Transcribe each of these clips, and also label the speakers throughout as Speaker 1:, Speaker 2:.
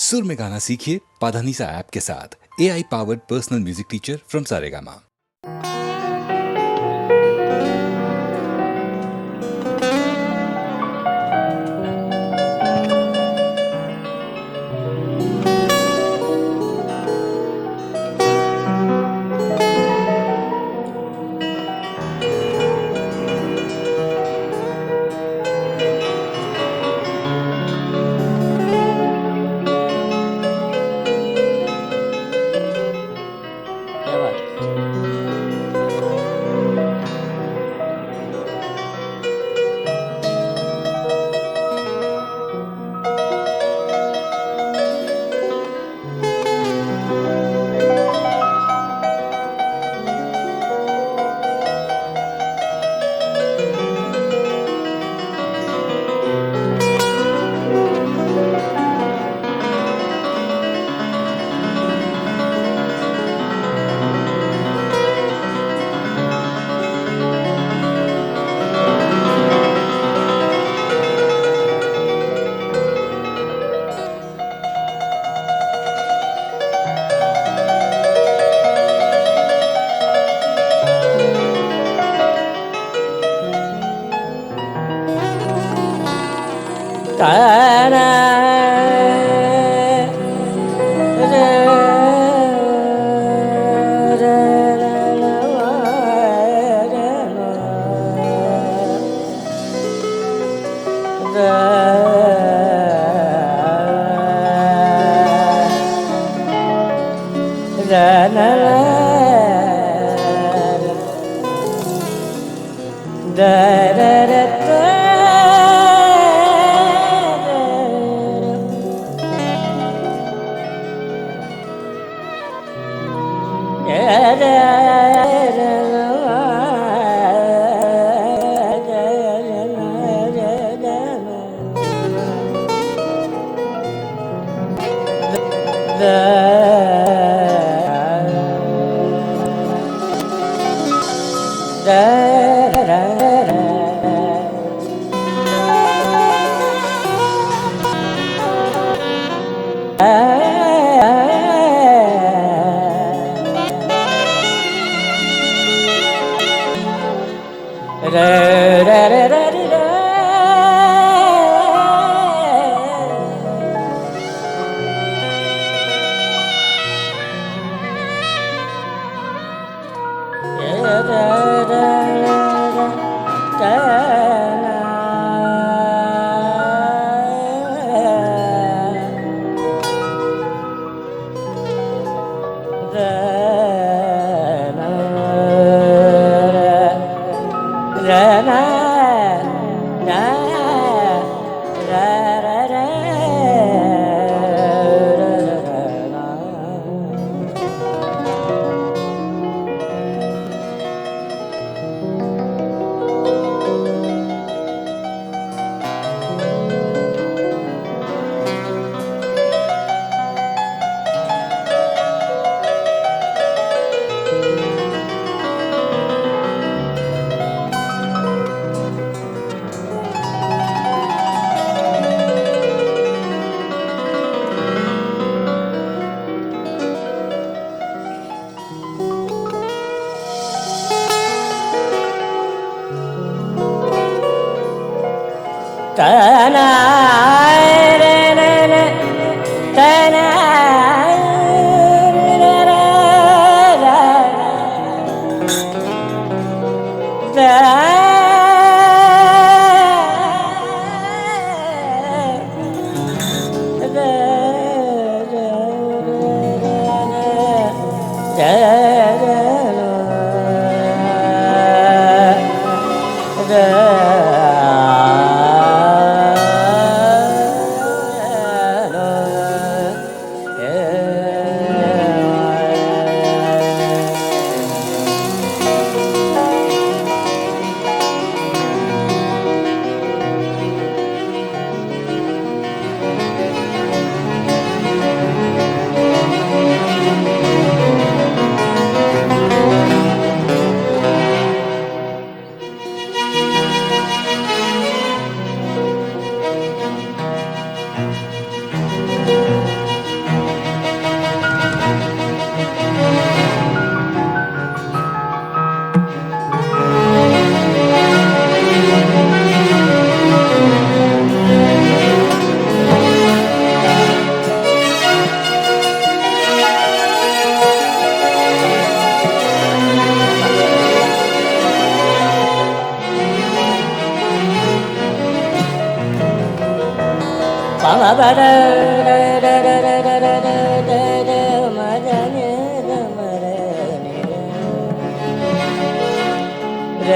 Speaker 1: सुर में गाना सीखिए पाधानीसा ऐप के साथ। AI powered personal music teacher from Saregama.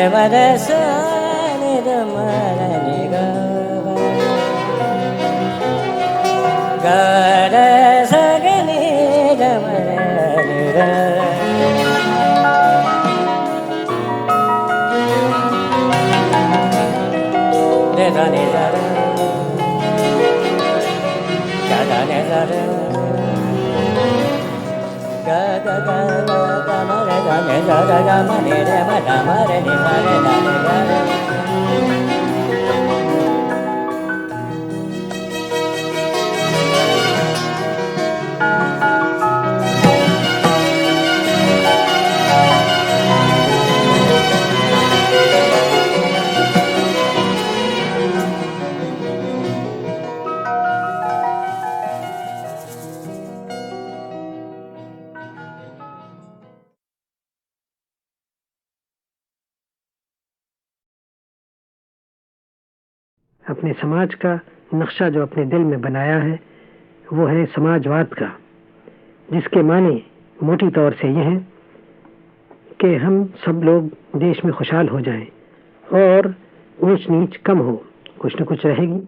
Speaker 2: मद सा नि ध म ध नि ग ग ध स ग नि ध म ध नि ध नि ध नि ध ग ध नि ध ग ग ग ग म रे ध नि ध ध ग म नि रे म ध म रे नि ध रे ध नि ग रे
Speaker 3: अपने समाज का नक्शा जो अपने दिल में बनाया है वो है समाजवाद का, जिसके माने मोटी तौर से ये हैं कि हम सब लोग देश में खुशहाल हो जाएं और ऊंच नीच कम हो। कुछ न कुछ रहेगी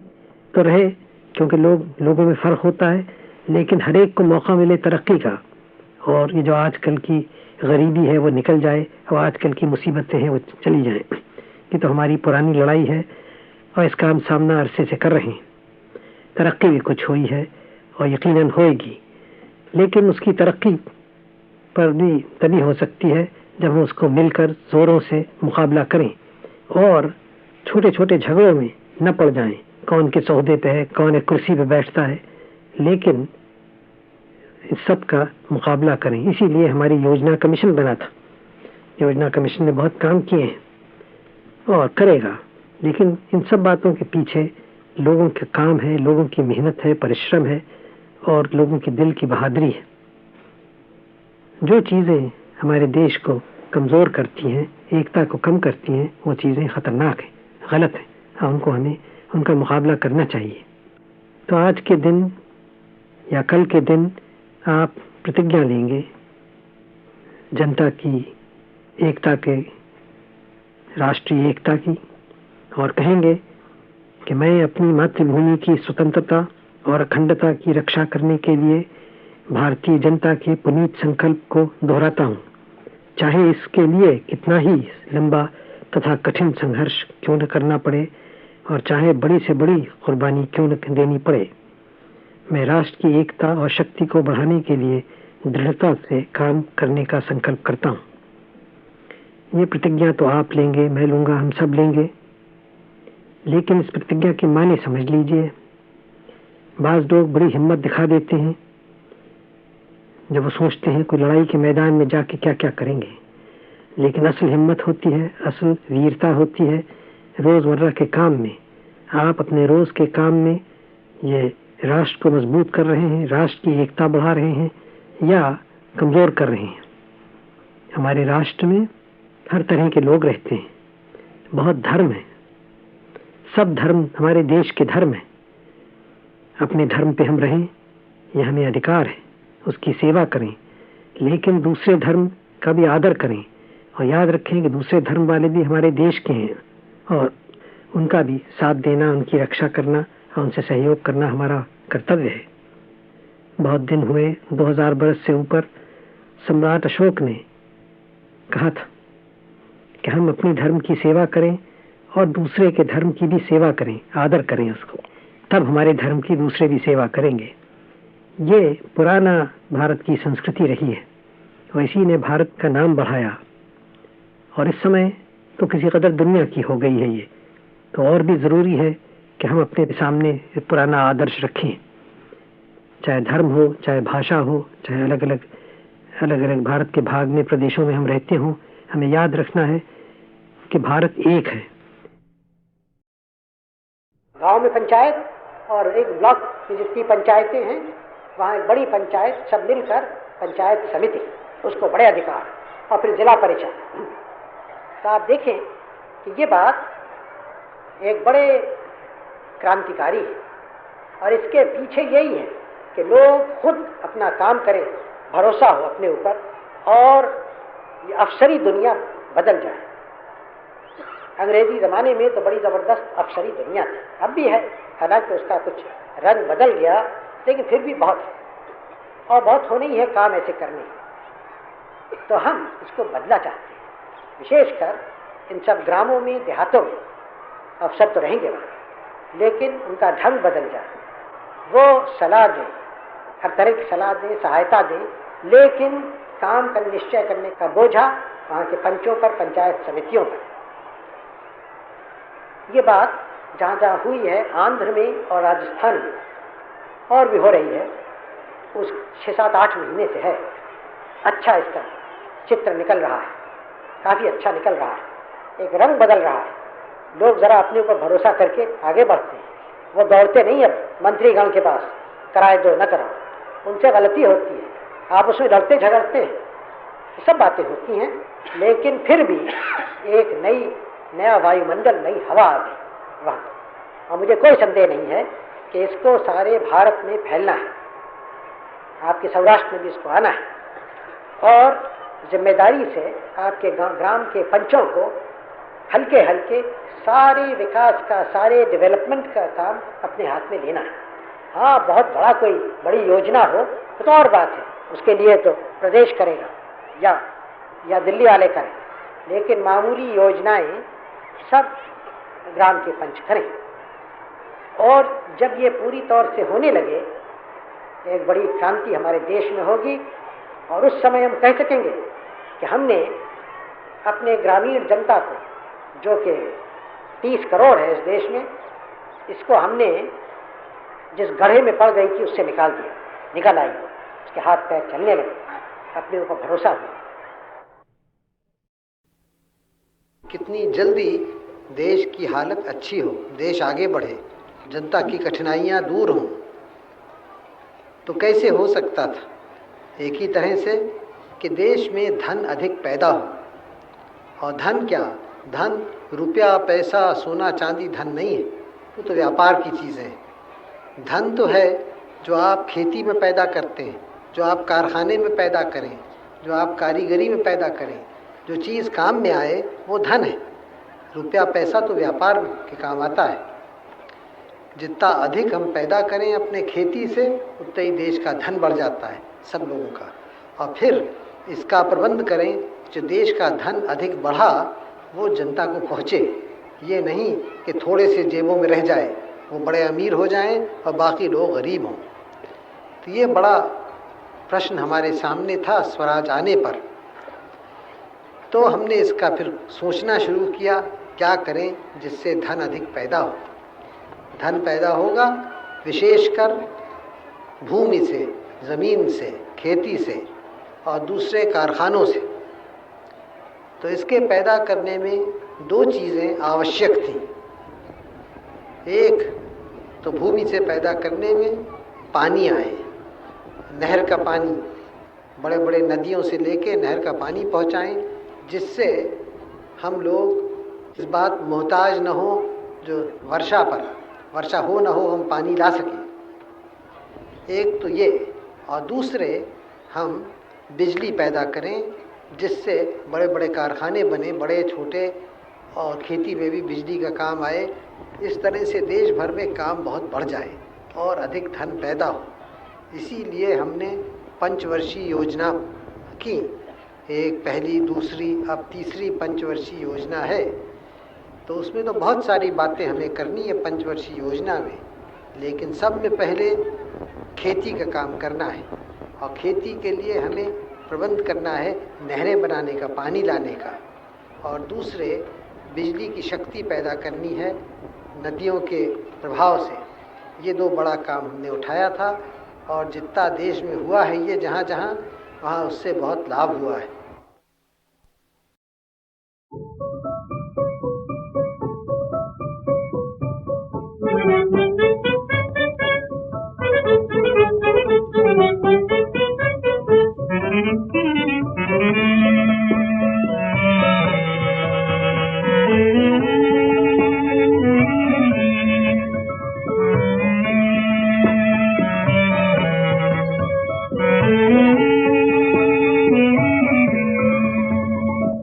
Speaker 3: तो रहे, क्योंकि लोगों में फ़र्क होता है, लेकिन हर एक को मौका मिले तरक्की का। और ये जो आजकल की गरीबी है वो निकल जाए और आजकल की मुसीबतें हैं वो चली जाएं। ये तो हमारी पुरानी लड़ाई है और इसका हम सामना अरसे से कर रहे हैं। तरक्की भी कुछ हुई है और यकीनन होएगी, लेकिन उसकी तरक्की पर भी तभी हो सकती है जब हम उसको मिलकर जोरों से मुकाबला करें और छोटे छोटे झगड़ों में न पड़ जाएं। कौन के सौदे पे है, कौन एक कुर्सी पे बैठता है, लेकिन इस सब का मुकाबला करें। इसीलिए हमारी योजना कमीशन बना था। योजना कमीशन ने बहुत काम किए हैं और करेगा, लेकिन इन सब बातों के पीछे लोगों के काम है, लोगों की मेहनत है, परिश्रम है और लोगों के दिल की बहादुरी है। जो चीज़ें हमारे देश को कमज़ोर करती हैं, एकता को कम करती हैं, वो चीज़ें ख़तरनाक हैं, गलत हैं। उनको हमें उनका मुकाबला करना चाहिए। तो आज के दिन या कल के दिन आप प्रतिज्ञा लेंगे जनता की एकता के, राष्ट्रीय एकता की, और कहेंगे कि मैं अपनी मातृभूमि की स्वतंत्रता और अखंडता की रक्षा करने के लिए भारतीय जनता के पुनीत संकल्प को दोहराता हूँ, चाहे इसके लिए कितना ही लंबा तथा कठिन संघर्ष क्यों न करना पड़े और चाहे बड़ी से बड़ी कुर्बानी क्यों न देनी पड़े। मैं राष्ट्र की एकता और शक्ति को बढ़ाने के लिए दृढ़ता से काम करने का संकल्प करता हूँ। ये प्रतिज्ञा तो आप लेंगे, मैं लूँगा, हम सब लेंगे, लेकिन इस प्रतिज्ञा के माने समझ लीजिए। बाज़ लोग बड़ी हिम्मत दिखा देते हैं जब वो सोचते हैं कोई लड़ाई के मैदान में जाके क्या क्या करेंगे, लेकिन असल हिम्मत होती है, असल वीरता होती है रोज़मर्रा के काम में। आप अपने रोज़ के काम में ये राष्ट्र को मजबूत कर रहे हैं, राष्ट्र की एकता बढ़ा रहे हैं या कमज़ोर कर रहे हैं। हमारे राष्ट्र में हर तरह के लोग रहते हैं, बहुत धर्म है, सब धर्म हमारे देश के धर्म हैं। अपने धर्म पे हम रहें, यह हमें अधिकार है, उसकी सेवा करें, लेकिन दूसरे धर्म का भी आदर करें और याद रखें कि दूसरे धर्म वाले भी हमारे देश के हैं और उनका भी साथ देना, उनकी रक्षा करना और उनसे सहयोग करना हमारा कर्तव्य है। बहुत दिन हुए, 2000 बरस से ऊपर सम्राट अशोक ने कहा था कि हम अपने धर्म की सेवा करें और दूसरे के धर्म की भी सेवा करें, आदर करें उसको, तब हमारे धर्म की दूसरे भी सेवा करेंगे। ये पुराना भारत की संस्कृति रही है और इसी ने भारत का नाम बढ़ाया और इस समय तो किसी कदर दुनिया की हो गई है ये, तो और भी ज़रूरी है कि हम अपने सामने पुराना आदर्श रखें। चाहे धर्म हो, चाहे भाषा हो, चाहे अलग अलग भारत के भाग में, प्रदेशों में हम रहते हों, हमें याद रखना है कि भारत एक है।
Speaker 4: गांव में पंचायत और एक ब्लॉक में जितनी पंचायतें हैं, वहाँ एक बड़ी पंचायत, सब मिलकर पंचायत समिति, उसको बड़े अधिकार, और फिर जिला परिषद। तो आप देखें कि ये बात एक बड़े क्रांतिकारी है और इसके पीछे यही है कि लोग खुद अपना काम करें, भरोसा हो अपने ऊपर और ये अफसरी दुनिया बदल जाए। अंग्रेजी ज़माने में तो बड़ी ज़बरदस्त अफसरी दुनिया थी, अब भी है, हालांकि उसका कुछ रंग बदल गया, लेकिन फिर भी बहुत है और बहुत होने ही है काम ऐसे करने। तो हम इसको बदला चाहते हैं, विशेषकर इन सब ग्रामों में, देहातों में। अफसर तो रहेंगे वहाँ, लेकिन उनका ढंग बदल जाए, वो सलाह दें, हर तरह की सलाह दें, सहायता दें, लेकिन काम का निश्चय करने का बोझा वहाँ के पंचों पर, पंचायत समितियों पर। ये बात जहाँ जहाँ हुई है, आंध्र में और राजस्थान में, और भी हो रही है, उस 6-7-8 महीने से है। अच्छा इसका चित्र निकल रहा है, काफ़ी अच्छा निकल रहा है, एक रंग बदल रहा है। लोग ज़रा अपने ऊपर भरोसा करके आगे बढ़ते हैं, वो दौड़ते नहीं अब मंत्रीगण के पास, कराए दो न कराओ, उनसे गलती होती है, आप उसमें लड़ते झगड़ते हैं, ये सब बातें होती हैं, लेकिन फिर भी एक नया वायुमंडल, नई हवा आ गई वहाँ। और मुझे कोई संदेह नहीं है कि इसको सारे भारत में फैलना है, आपके सौराष्ट्र में भी इसको आना है, और जिम्मेदारी से आपके ग्राम के पंचों को हल्के हल्के सारे विकास का, सारे डेवलपमेंट का काम अपने हाथ में लेना है। हाँ, बहुत बड़ा कोई बड़ी योजना हो तो और बात है, उसके लिए तो प्रदेश करेगा या दिल्ली वाले करें, लेकिन मामूली योजनाएं सब ग्राम के पंच करें। और जब ये पूरी तौर से होने लगे, एक बड़ी क्रांति हमारे देश में होगी, और उस समय हम कह सकेंगे कि हमने अपने ग्रामीण जनता को, जो कि 30 करोड़ है इस देश में, इसको हमने जिस गड्ढे में पड़ गई थी उससे निकाल आई, उसके हाथ पैर चलने लगे, अपने ऊपर भरोसा हुआ।
Speaker 5: कितनी जल्दी देश की हालत अच्छी हो, देश आगे बढ़े, जनता की कठिनाइयाँ दूर हों, तो कैसे हो सकता था? एक ही तरह से कि देश में धन अधिक पैदा हो। और धन क्या? धन रुपया, पैसा, सोना चांदी धन नहीं है, वो तो व्यापार की चीज़ें हैं। धन तो है जो आप खेती में पैदा करते हैं, जो आप कारखाने में पैदा करें, जो आप कारीगरी में पैदा करें, जो चीज़ काम में आए, वो धन है। रुपया पैसा तो व्यापार के काम आता है। जितना अधिक हम पैदा करें अपने खेती से, उतना ही देश का धन बढ़ जाता है सब लोगों का। और फिर इसका प्रबंध करें, जो देश का धन अधिक बढ़ा वो जनता को पहुँचे, ये नहीं कि थोड़े से जेबों में रह जाए, वो बड़े अमीर हो जाएं और बाकी लोग गरीब हों। तो ये बड़ा प्रश्न हमारे सामने था स्वराज आने पर। तो हमने इसका फिर सोचना शुरू किया, क्या करें जिससे धन अधिक पैदा हो। धन पैदा होगा विशेषकर भूमि से, ज़मीन से, खेती से और दूसरे कारखानों से। तो इसके पैदा करने में 2 चीज़ें आवश्यक थीं। एक तो भूमि से पैदा करने में पानी आए, नहर का पानी, बड़े बड़े नदियों से लेके नहर का पानी पहुंचाएं, जिससे हम लोग इस बात मोहताज न हो जो वर्षा हो न हो, हम पानी ला सकें। एक तो ये, और दूसरे हम बिजली पैदा करें जिससे बड़े बड़े कारखाने बने, बड़े छोटे, और खेती में भी बिजली का काम आए। इस तरह से देश भर में काम बहुत बढ़ जाए और अधिक धन पैदा हो। इसीलिए हमने पंचवर्षीय योजना की, एक पहली, दूसरी, अब तीसरी पंचवर्षीय योजना है। तो उसमें तो बहुत सारी बातें हमें करनी है पंचवर्षीय योजना में, लेकिन सब में पहले खेती का काम करना है। और खेती के लिए हमें प्रबंध करना है नहरें बनाने का, पानी लाने का, और दूसरे बिजली की शक्ति पैदा करनी है नदियों के प्रभाव से। ये 2 बड़ा काम हमने उठाया था, और जितना देश में हुआ है ये जहाँ जहाँ, वहाँ उससे बहुत लाभ हुआ है।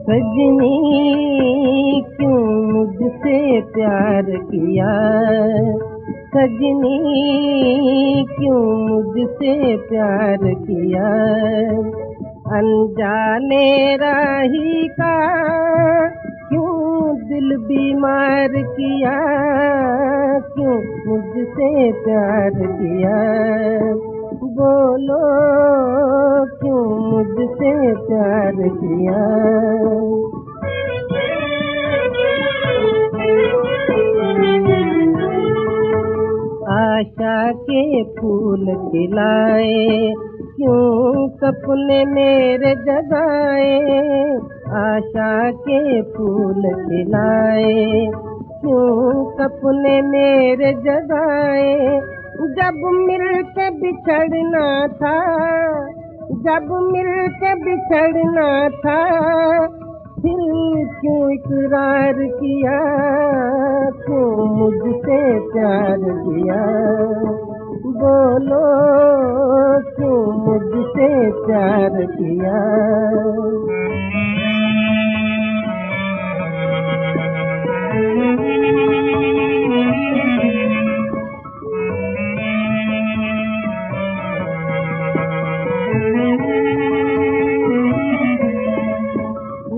Speaker 2: सजनी क्यों
Speaker 6: किया, सजनी क्यों मुझसे प्यार किया, अनजाने राही का क्यों दिल बीमार किया, क्यों मुझसे प्यार किया, बोलो क्यों मुझसे प्यार किया। आशा के फूल खिलाए क्यों सपने मेरे जगाए, आशा के फूल खिलाए क्यों सपने मेरे जगाए, जब मिलके बिछड़ना था, जब मिलके बिछड़ना था, फिर क्यों इकरार किया, क्यों मुझसे प्यार किया, बोलो क्यों मुझसे प्यार किया।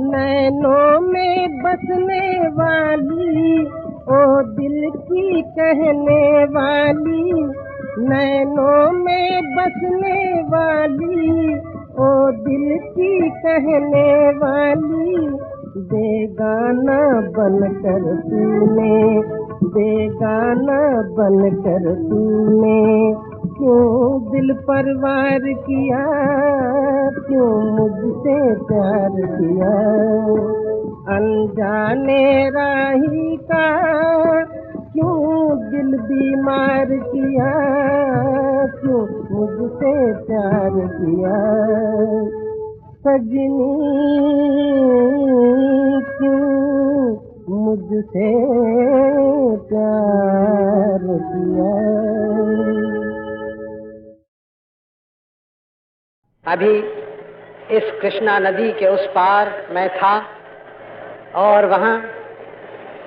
Speaker 6: नैनों में बसने वाली ओ दिल की कहने वाली, नैनों में बसने वाली ओ दिल की कहने वाली, बेगाना बनकर तूने, बेगाना बनकर तूने क्यों दिल पर वार किया, क्यों मुझसे प्यार किया, अनजाने राही का क्यों दिल बीमार किया, क्यों मुझसे प्यार किया, सजनी क्यों मुझसे प्यार किया।
Speaker 4: अभी इस कृष्णा नदी के उस पार मैं था और वहाँ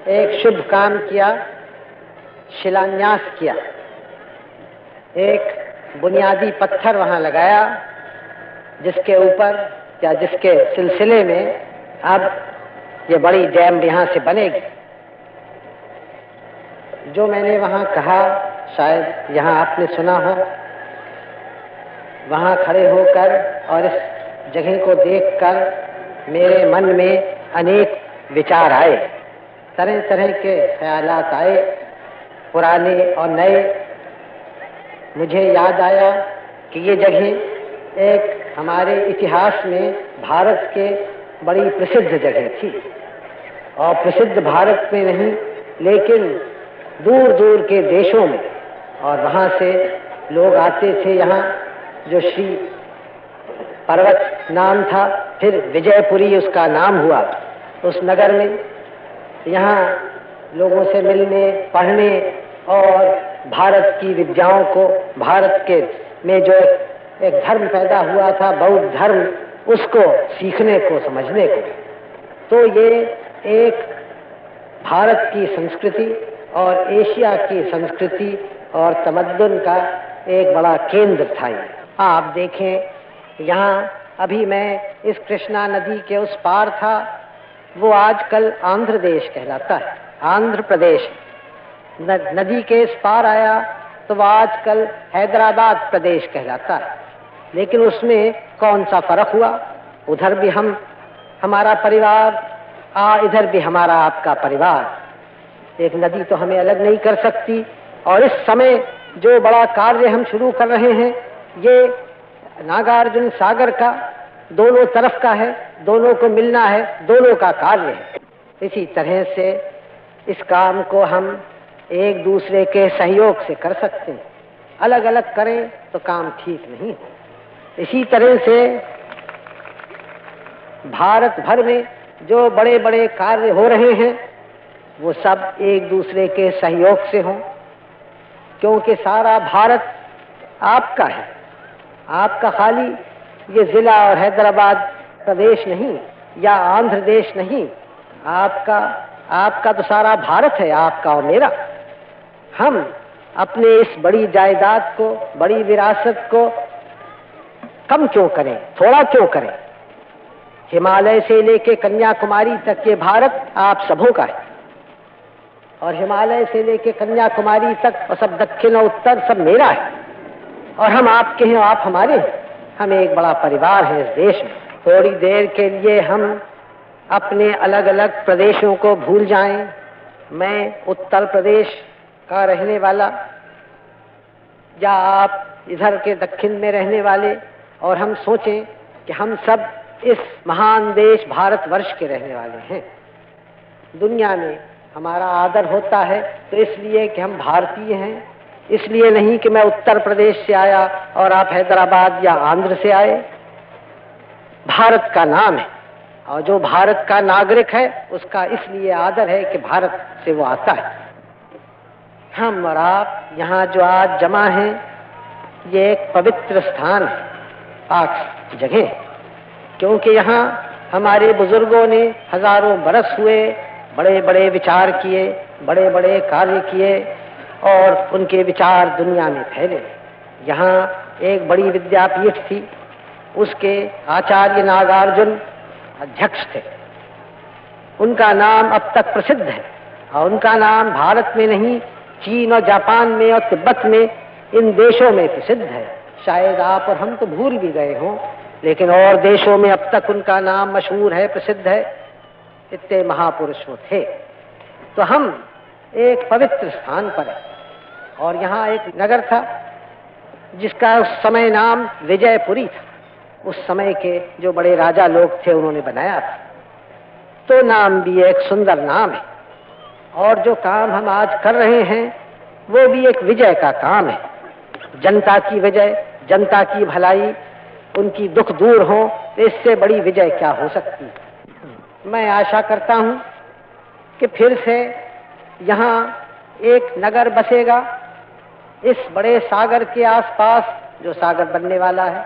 Speaker 4: एक शुभ काम किया, शिलान्यास किया, एक बुनियादी पत्थर वहाँ लगाया जिसके ऊपर या जिसके सिलसिले में अब ये बड़ी डैम यहाँ से बनेगी। जो मैंने वहाँ कहा शायद यहाँ आपने सुना हो, वहाँ खड़े होकर और इस जगह को देखकर मेरे मन में अनेक विचार आए, तरह तरह के ख्यालात आए, पुराने और नए। मुझे याद आया कि ये जगह एक हमारे इतिहास में भारत के बड़ी प्रसिद्ध जगह थी, और प्रसिद्ध भारत में नहीं लेकिन दूर दूर के देशों में, और वहाँ से लोग आते थे यहाँ। जो श्री पर्वत नाम था, फिर विजयपुरी उसका नाम हुआ उस नगर में। यहाँ लोगों से मिलने, पढ़ने और भारत की विद्याओं को, भारत के में जो एक धर्म पैदा हुआ था बौद्ध धर्म, उसको सीखने को, समझने को। तो ये एक भारत की संस्कृति और एशिया की संस्कृति और तमद्दुन का एक बड़ा केंद्र था। आप देखें यहाँ अभी मैं इस कृष्णा नदी के उस पार था, वो आजकल आंध्र देश कहलाता है, आंध्र प्रदेश। नदी के इस पार आया तो वह आजकल हैदराबाद प्रदेश कहलाता है। लेकिन उसमें कौन सा फर्क हुआ? उधर भी हम, हमारा परिवार, इधर भी हमारा आपका परिवार। एक नदी तो हमें अलग नहीं कर सकती। और इस समय जो बड़ा कार्य हम शुरू कर रहे हैं, ये नागार्जुन सागर का दोनों तरफ का है, दोनों को मिलना है, दोनों का कार्य है। इसी तरह से इस काम को हम एक दूसरे के सहयोग से कर सकते हैं। अलग अलग करें तो काम ठीक नहीं हो। इसी तरह से भारत भर में जो बड़े बड़े कार्य हो रहे हैं वो सब एक दूसरे के सहयोग से हों, क्योंकि सारा भारत आपका है। आपका खाली ये जिला और हैदराबाद प्रदेश नहीं या आंध्र देश नहीं, आपका आपका तो सारा भारत है, आपका और मेरा। हम अपने इस बड़ी जायदाद को, बड़ी विरासत को कम क्यों करें, थोड़ा क्यों करें? हिमालय से लेके कन्याकुमारी तक ये भारत आप सबों का है, और हिमालय से लेके कन्याकुमारी तक और सब दक्षिण और उत्तर सब मेरा है, और हम आपके हैं, आप हमारे हैं। हम एक बड़ा परिवार है इस देश में। थोड़ी देर के लिए हम अपने अलग अलग प्रदेशों को भूल जाएं। मैं उत्तर प्रदेश का रहने वाला, या आप इधर के दक्षिण में रहने वाले, और हम सोचें कि हम सब इस महान देश भारतवर्ष के रहने वाले हैं। दुनिया में हमारा आदर होता है तो इसलिए कि हम भारतीय हैं, इसलिए नहीं कि मैं उत्तर प्रदेश से आया और आप हैदराबाद या आंध्र से आए। भारत का नाम है, और जो भारत का नागरिक है उसका इसलिए आदर है कि भारत से वो आता है। हम और आप यहाँ जो आज जमा हैं, ये एक पवित्र स्थान है, पाक जगह है, क्योंकि यहाँ हमारे बुजुर्गों ने हजारों बरस हुए बड़े बड़े विचार किए, बड़े बड़े कार्य किए, और उनके विचार दुनिया में फैले। यहाँ एक बड़ी विद्यापीठ थी, उसके आचार्य नागार्जुन अध्यक्ष थे। उनका नाम अब तक प्रसिद्ध है, और उनका नाम भारत में नहीं, चीन और जापान में और तिब्बत में, इन देशों में प्रसिद्ध है। शायद आप और हम तो भूल भी गए हों, लेकिन और देशों में अब तक उनका नाम मशहूर है, प्रसिद्ध है। इतने महापुरुष वो थे। तो हम एक पवित्र स्थान पर है, और यहाँ एक नगर था जिसका उस समय नाम विजयपुरी था। उस समय के जो बड़े राजा लोग थे उन्होंने बनाया था। तो नाम भी एक सुंदर नाम है, और जो काम हम आज कर रहे हैं वो भी एक विजय का काम है। जनता की विजय, जनता की भलाई, उनकी दुख दूर हो, इससे बड़ी विजय क्या हो सकती है। मैं आशा करता हूं कि फिर से यहाँ एक नगर बसेगा इस बड़े सागर के आसपास, जो सागर बनने वाला है,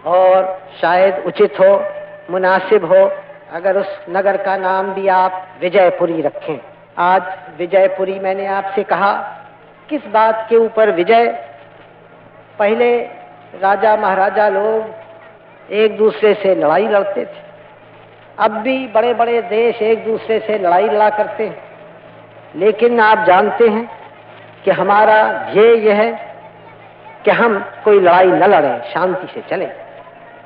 Speaker 4: और शायद उचित हो, मुनासिब हो अगर उस नगर का नाम भी आप विजयपुरी रखें। आज विजयपुरी मैंने आपसे कहा, किस बात के ऊपर विजय? पहले राजा महाराजा लोग एक दूसरे से लड़ाई लड़ते थे। अब भी बड़े बड़े देश एक दूसरे से लड़ाई लड़ा करते हैं, लेकिन आप जानते हैं कि हमारा ध्येय यह है कि हम कोई लड़ाई न लड़ें, शांति से चलें।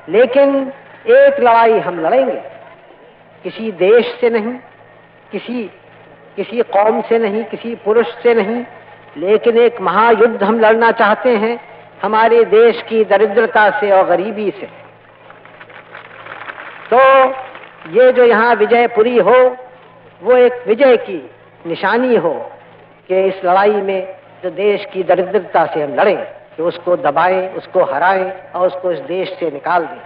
Speaker 4: लेकिन एक लड़ाई हम लड़ेंगे, किसी देश से नहीं, किसी कौम से नहीं, किसी पुरुष से नहीं, लेकिन एक महायुद्ध हम लड़ना चाहते हैं हमारे देश की दरिद्रता से और गरीबी से। तो ये जो यहाँ विजयपुरी हो, वो एक विजय की निशानी हो कि इस लड़ाई में जो देश की दरिद्रता से हम लड़ें, कि उसको दबाएं, उसको हराएं और उसको इस देश से निकाल दें।